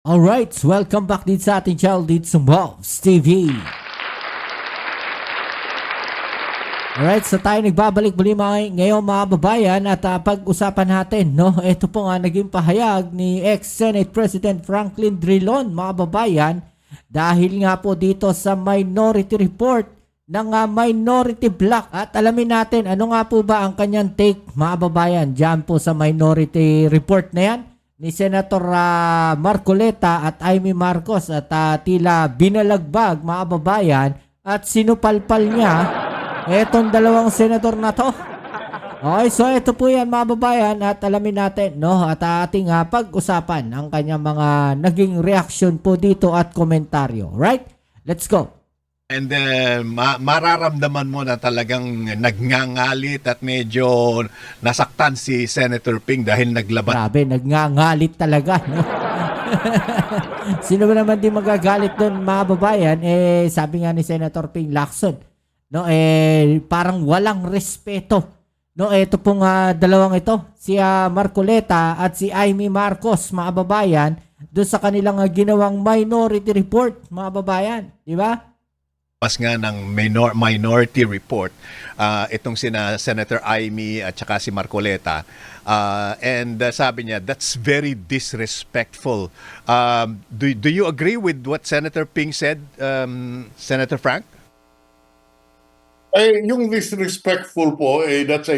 Alright, welcome back dito sa ating channel dito sa Mobs TV. Alright, so tayo nagbabalik muli ngayon mga babayan at pag-usapan natin, no? Ito po nga naging pahayag ni ex-Senate President Franklin Drilon, mga babayan, dahil nga po dito sa Minority Report ng Minority Bloc. At alamin natin, ano nga po ba ang kanyang take, mga babayan, dyan po sa Minority Report na yan ni Senator Marcoleta at Amy Marcos at tila binalagbag, mga babayan, at sinupalpal niya etong dalawang senador na to. Okay, so ito po yan, mga babayan, at alamin natin, no, at ating pag-usapan ang kanyang mga naging reaction po dito at komentaryo. Right? Let's go. And mararamdaman mo na talagang nagngangalit at medyo nasaktan si Senator Ping dahil naglaban. Grabe, nagngangalit talaga, no? Sino ba naman di magagalit doon, mga babayan? Sabi nga ni Senator Ping Lacson, no, parang walang respeto. No, ito pong dalawang ito, si Marcoleta at si Amy Marcos, mga babayan, doon sa kanilang ginawang Minority Report, mga babayan, di ba? Pas nga ng minority report itong sina Senator Amy at saka si Marcoleta, and sabi niya that's very disrespectful. Do you agree with what Senator Ping said, Senator Frank? Yung disrespectful po, that's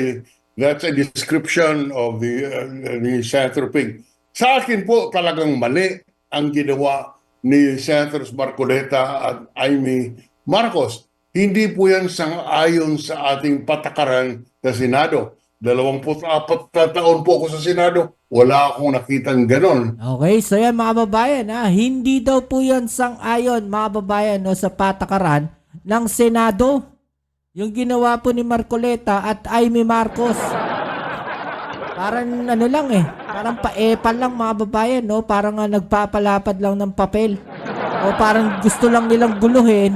a description of the Senator Ping. Sa akin po talagang mali ang ginawa ni Senators Marcoleta at Amy Marcos. Hindi po yan sang-ayon sa ating patakaran sa Senado. 24 na taon po ako sa Senado. Wala akong nakitang ganon. Okay, so yan, mga babayan, hindi daw po yan sang-ayon, mga babayan, no, sa patakaran ng Senado. Yung ginawa po ni Marcoleta at Amy Marcos. Parang ano lang parang paepal lang, mga babayan, no? Parang nagpapalapad lang ng papel. O parang gusto lang nilang guluhin,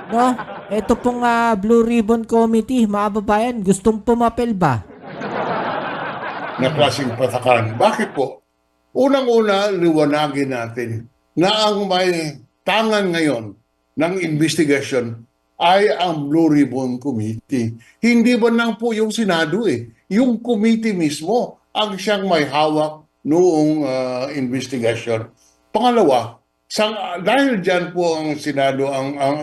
no? Ito pong Blue Ribbon Committee, mga babayan, gustong pumapel ba? Na klaseng patakaran. Bakit po? Unang-una, liwanagin natin na ang may tangan ngayon ng investigasyon ay ang Blue Ribbon Committee. Hindi ba nang po yung Senado yung committee mismo ang siyang may hawak noong investigasyon. Pangalawa, dahil dyan po ang Senado,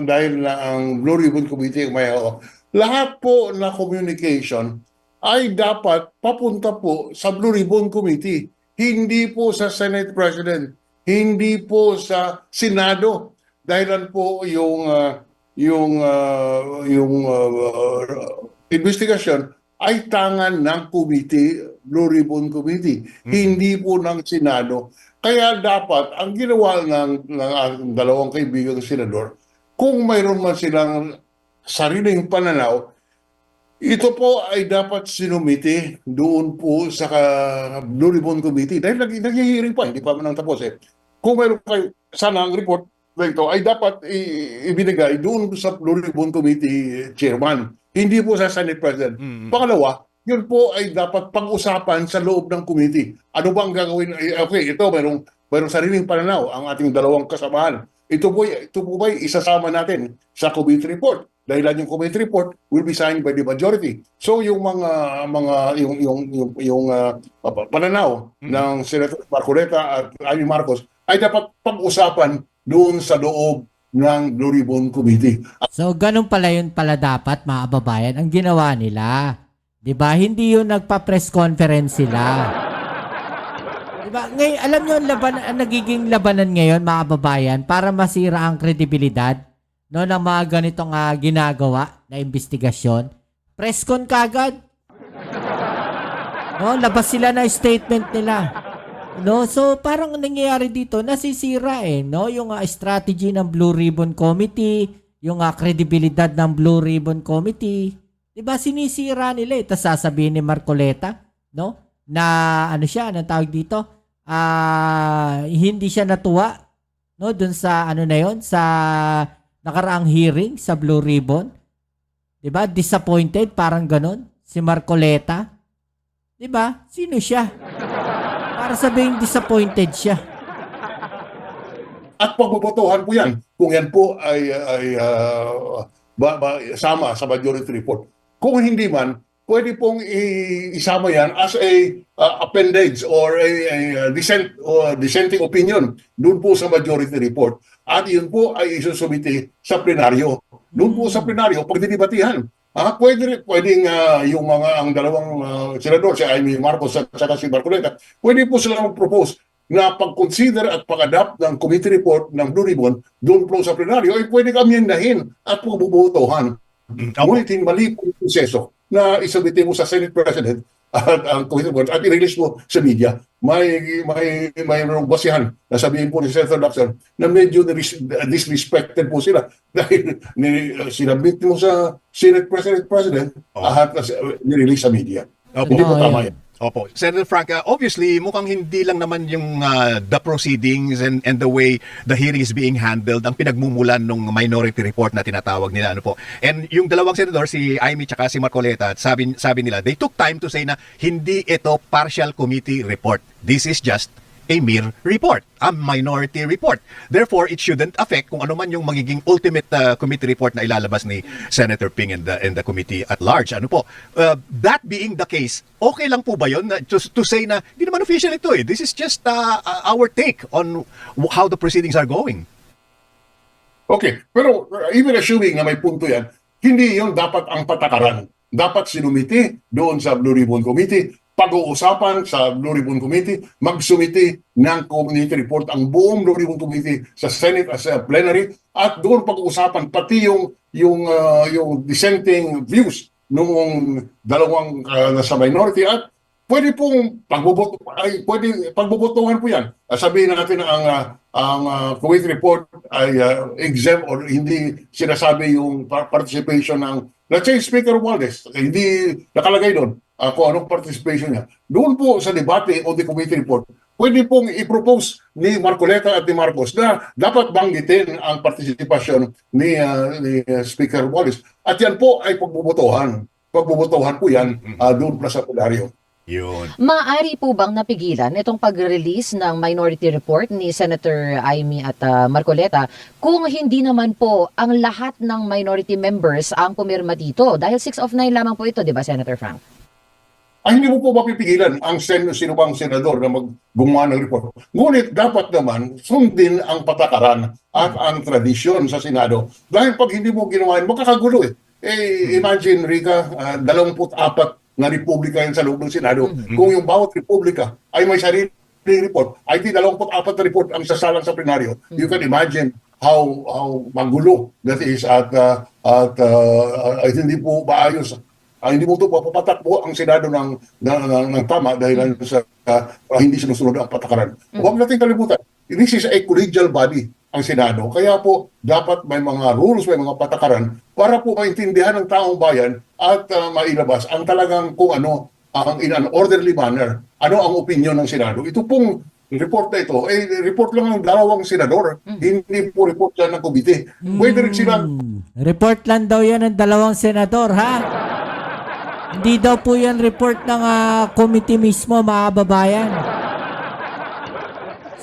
dahil na ang Blue Ribbon Committee ang may hawak, lahat po na communication ay dapat papunta po sa Blue Ribbon Committee. Hindi po sa Senate President, hindi po sa Senado. Dahilan po yung investigasyon ay tangan ng committee, Blue Ribbon Committee, hindi po ng Senado. Kaya dapat, ang ginawa ng dalawang kaibigang senador, kung mayroon man silang sariling pananaw, ito po ay dapat sinumiti doon po sa Blue Ribbon Committee. Dahil nag-hearing pa, hindi pa man tapos Kung mayroon kayo, sana ang report ito ay dapat ibinigay doon sa Blue Ribbon Committee chairman, hindi po sa Senate President. Pangalawa, yun po ay dapat pag-usapan sa loob ng committee. Ano ba ang gagawin? Okay, ito mayroong sariling pananaw ang ating dalawang kasamahan. Ito po ba isasama natin sa committee report? Dahil yung committee report will be signed by the majority. So yung pananaw ng Senator Marcoleta at Amy Marcos ay dapat pag-usapan doon sa loob ng Blue Ribbon Committee. So, ganun pala yun pala dapat, mga babayan, ang ginawa nila. Diba? Hindi yung nagpa-press conference sila. Diba? Ngayon, alam nyo ang nagiging labanan ngayon, mga babayan, para masira ang kredibilidad, no, ng mga ganitong ginagawa na investigasyon. Press con kagad. No, labas sila na statement nila. No, so parang nangyayari dito, nasisira no, yung strategy ng Blue Ribbon Committee, yung kredibilidad ng Blue Ribbon Committee. 'Di ba sinisira nila tapos sasabihin ni Marcoleta, no, na ano siya, anong tawag dito? Hindi siya natuwa, no, dun sa ano na yon, sa nakaraang hearing sa Blue Ribbon. 'Di ba? Disappointed, parang ganon si Marcoleta. 'Di ba? Sino siya? Para sabihin disappointed siya. at pagbobotohan po yan kung yan po ay sama sa majority report. Kung hindi man, pwede pong isama yan as a appendage or a dissenting opinion doon po sa majority report. At yun po ay isusumite sa plenaryo. Doon po sa plenaryo, pagdidibatihan. Pwedeng yung ang dalawang senador, si Amy Marcos at saka si Marcoleta, pwede po sila mag-propose na pag-consider at pag-adapt ng committee report ng Blue Ribbon doon po sa plenaryo ay pwede kami amyendahin at pububutohan. Ngunit mali po yung proseso na isubite mo sa Senate President at ang committee report at i-release mo sa media. May basihan na sabihin po ni Senator Lacson na medyo disrespected po sila dahil sinabit mo sa Senate President at ni-release sa media. Opo. Hindi po tama yan. Opo. Senator Frank, obviously, mukhang hindi lang naman yung the proceedings and the way the hearing is being handled ang pinagmumulan ng minority report na tinatawag nila. Ano po. And yung dalawang senador, si Amy at si Marcoleta, sabi nila, they took time to say na hindi ito partial committee report. This is just a mere report, a minority report. Therefore, it shouldn't affect kung ano man yung magiging ultimate committee report na ilalabas ni Senator Ping and the committee at large. Ano po? That being the case, okay lang po ba yun to say na hindi naman official ito eh. This is just our take on how the proceedings are going. Okay, pero even assuming na may punto yan, hindi yun dapat ang patakaran. Dapat sinumiti doon sa Blue Ribbon Committee, pag-uusapan sa Blue Ribbon Committee, magsumiti ng committee report ang buong Blue Ribbon Committee sa Senate as a plenary at doon pag-uusapan pati yung dissenting views noong dalawang nasa minority at pwede pong pagbobotohan po yan. Sabihin natin na ang committee report ay exempt or hindi sinasabi yung participation ng, let's say, Speaker Romualdez, hindi nakalagay doon kung anong participation niya. Doon po sa debate o the committee report, pwede pong i-propose ni Marcoleta at ni Marcos na dapat banggitin ang participation ni Speaker Romualdez. At yan po ay pagbobotohan. Pagbobotohan po yan doon pa sa plenaryo. Yun. Maaari po bang napigilan itong pag-release ng minority report ni Senator Amy at Marcoleta kung hindi naman po ang lahat ng minority members ang pumirma dito? Dahil 6 of 9 lamang po ito, di ba, Senator Frank? Ay hindi mo po mapipigilan ang sino bang senador na gumawa ng report. Ngunit dapat naman sundin ang patakaran at ang tradisyon sa Senado. Dahil pag hindi mo ginawa yun, magkakagulo eh. Imagine, Rica, 24 na republika yan sa loob ng Senado. Kung yung bawat republika ay may sarili report, ay di 24 na report ang sasalang sa plenaryo. You can imagine how magulo that is at hindi po maayos. Hindi mo ito papatakbo ang Senado ng tama dahil sa hindi sinusunod ang patakaran. Huwag natin kalimutan, this is a collegial body ang Senado. Kaya po, dapat may mga rules, may mga patakaran para po maintindihan ng taong bayan at mailabas ang talagang kung ano, in an orderly manner, ano ang opinion ng Senado. Ito pong report na ito, report lang ng dalawang senador, hindi po report yan ng komite. Pwede rin silang Report lang daw yan ng dalawang senador, ha? Hindi daw po yan report ng committee mismo, mga babayan.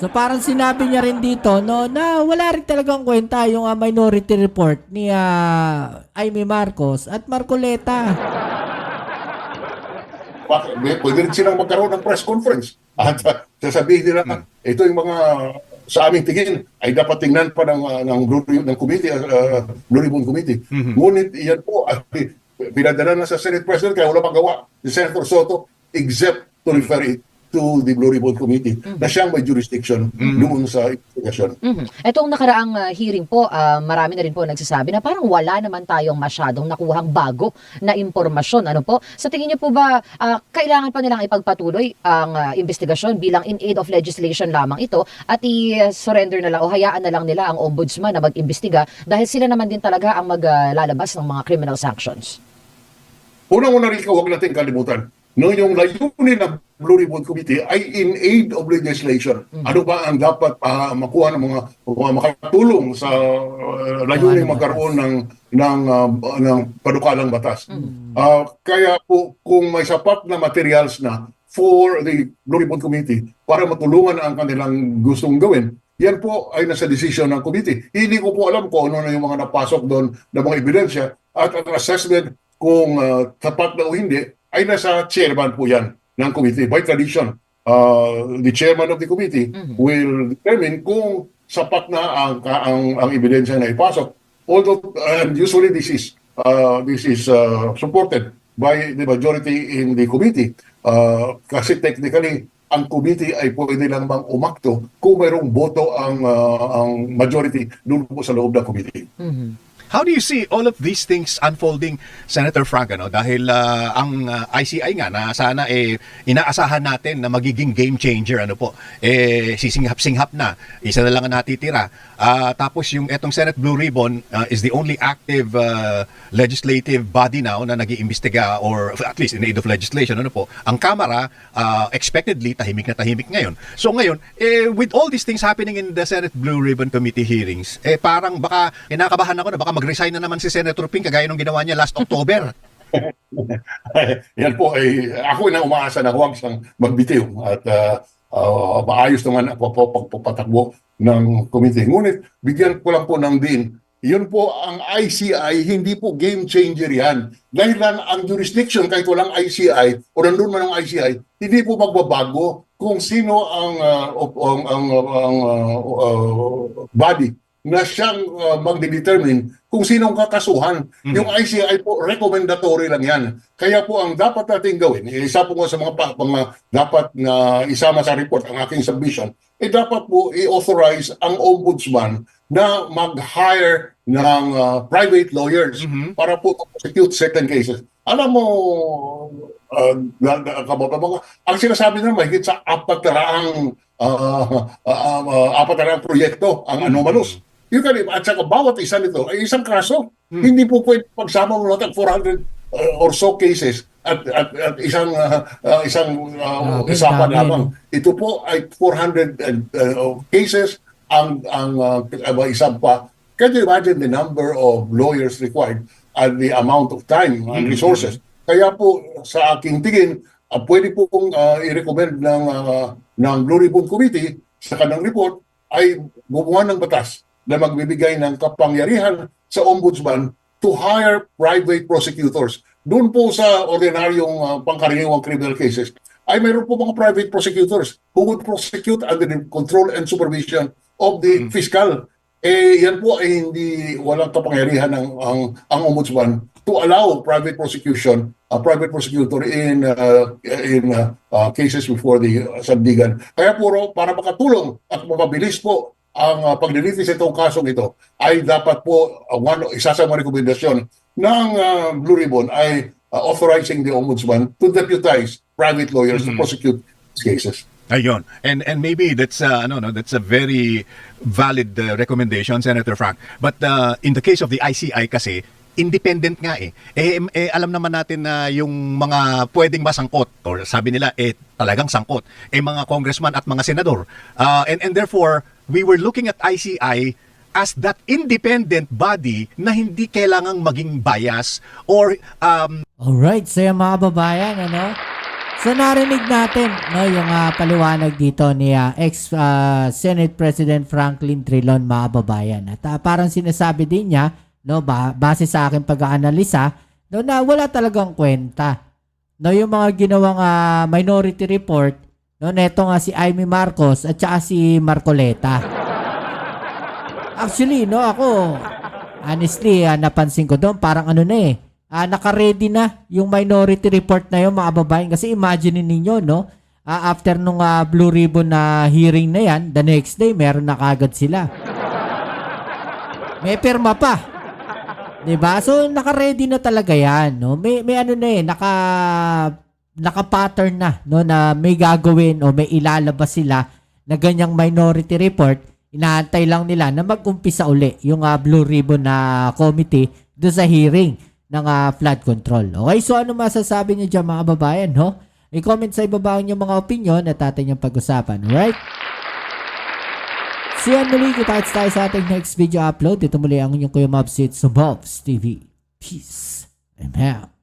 So parang sinabi niya rin dito na wala rin talagang kwenta yung minority report ni Amy Marcos at Marcoleta. Pwede rin silang magkaroon ng press conference at sasabihin nila, ito yung mga sa aming tingin ay dapat tingnan pa ng committee, Blue Ribbon Committee. Ngunit yan po pinadala na sa Senate President kaya wala magawa si Senator Soto except to refer it to the Blue Ribbon Committee na siyang may jurisdiction doon sa investigation. Itong nakaraang hearing po, marami na rin po nagsasabi na parang wala naman tayong masyadong nakuhang bago na impormasyon. Ano po? Sa tingin niyo po ba, kailangan pa nilang ipagpatuloy ang investigasyon bilang in aid of legislation lamang ito at i-surrender na lang o hayaan na lang nila ang ombudsman na mag-imbestiga dahil sila naman din talaga ang maglalabas ng mga criminal sanctions? Unang-una rin huwag natin kalimutan, yung layunin ng Blue Ribbon Committee ay in aid of legislation. Ano ba ang dapat makuha ng mga makatulong sa layunin magkaroon ng panukalang batas. Kaya po, kung may sapat na materials na for the Blue Ribbon Committee para matulungan ang kanilang gustong gawin, yan po ay nasa desisyon ng committee. Hindi ko po alam kung ano na yung mga napasok doon na mga ebidensya at ang assessment kung tapat na o hindi ay nasa chairman po yan ng committee. By tradition, the chairman of the committee will determine kung sapat na ang ebidensya na ipasok. Although usually this is supported by the majority in the committee. Kasi technically, ang committee ay pwede lang bang umakto kung mayroong boto ang majority doon po sa loob ng committee. How do you see all of these things unfolding, Senator Frank? Dahil ang ICI nga na sana inaasahan natin na magiging game changer, sisinghap-singhap na. Isa na lang ang natitira. Tapos yung etong Senate Blue Ribbon is the only active legislative body now na nag-iimbestiga or at least in aid of legislation. Ang Kamara, expectedly, tahimik na tahimik ngayon. So ngayon, with all these things happening in the Senate Blue Ribbon Committee hearings, parang baka kinakabahan ako na baka mag-resign na naman si Senator Ping kagaya nung ginawa niya last October. Yan po ay ako na umaasa na huwag siyang magbitiw at maayos naman ang patakbo ng committee. Ngunit bigyan ko lang po ng din, yun po ang ICI, hindi po game changer yan. Dahil lang ang jurisdiction kahit walang ICI o nandun man ang ICI, hindi po magbabago kung sino ang body na siyang magdedetermine kung sinong kakasuhan. Yung ICI po, recommendatory lang yan. Kaya po ang dapat natin gawin, isa po nga sa mga dapat na isama sa report, ang aking submission, dapat po i-authorize ang ombudsman na mag-hire ng private lawyers para po prosecute certain cases. Alam mo, ang sinasabi naman, higit sa 400 proyekto ang anomalous. At saka bawat isa nito ay isang kaso. Hindi po pwede pagsama mo natin 400 or so cases at isang usapan lamang. Ito po ay 400 cases ang isang pa. Can you imagine the number of lawyers required and the amount of time and resources? Kaya po sa aking tingin, pwede po pong i-recommend ng Blue Ribbon Committee sa kanang report ay gumawa ng batas na magbibigay ng kapangyarihan sa ombudsman to hire private prosecutors. Doon po sa ordinaryong pangkaraniwang criminal cases, ay mayroon po mga private prosecutors who would prosecute under the control and supervision of the fiscal. Yan po ay walang kapangyarihan ang ombudsman to allow private prosecution, a private prosecutor in cases before the sandigan. Kaya puro para makatulong at mapabilis po ang paglilitis itong kasong ito ay dapat po isa sa mga rekomendasyon ng Blue Ribbon ay authorizing the ombudsman to deputize private lawyers to prosecute these cases. Ayun. And maybe that's that's a very valid recommendation, Senator Frank. But in the case of the ICI kasi, independent nga alam naman natin na yung mga pwedeng masangkot or sabi nila talagang sangkot mga congressman at mga senador. And therefore, we were looking at ICI as that independent body na hindi kailangang maging bias or Alright, so yung mga babayan, So narinig natin yung paliwanag dito ni ex-Senate President Franklin Drilon, mga babayan. At parang sinasabi din niya, base sa aking pag-aanalisa, na wala talagang kwenta. Yung mga ginawang minority report, neto nga si Amy Marcos at saka si Marcoleta. Actually, ako, honestly, napansin ko doon, parang naka-ready na yung minority report na yun, mga babaeng. Kasi imagine ninyo, after nung Blue Ribbon na hearing na yan, the next day, meron na kagad sila. May pirma pa. Diba? So, naka-ready na talaga yan. May naka-pattern na, na may gagawin o may ilalabas sila na ganyang minority report. Inaantay lang nila na mag-umpisa uli yung Blue Ribbon na committee doon sa hearing ng flood control. Okay, so ano masasabi niyo dyan, mga babayan, I-comment sa ibaba yung mga opinion at atin yung pag-usapan. Alright? See you muli. Kita tayo sa ating next video upload. Dito muli ang inyong Kuya Mobs sa Bobs TV. Peace and out.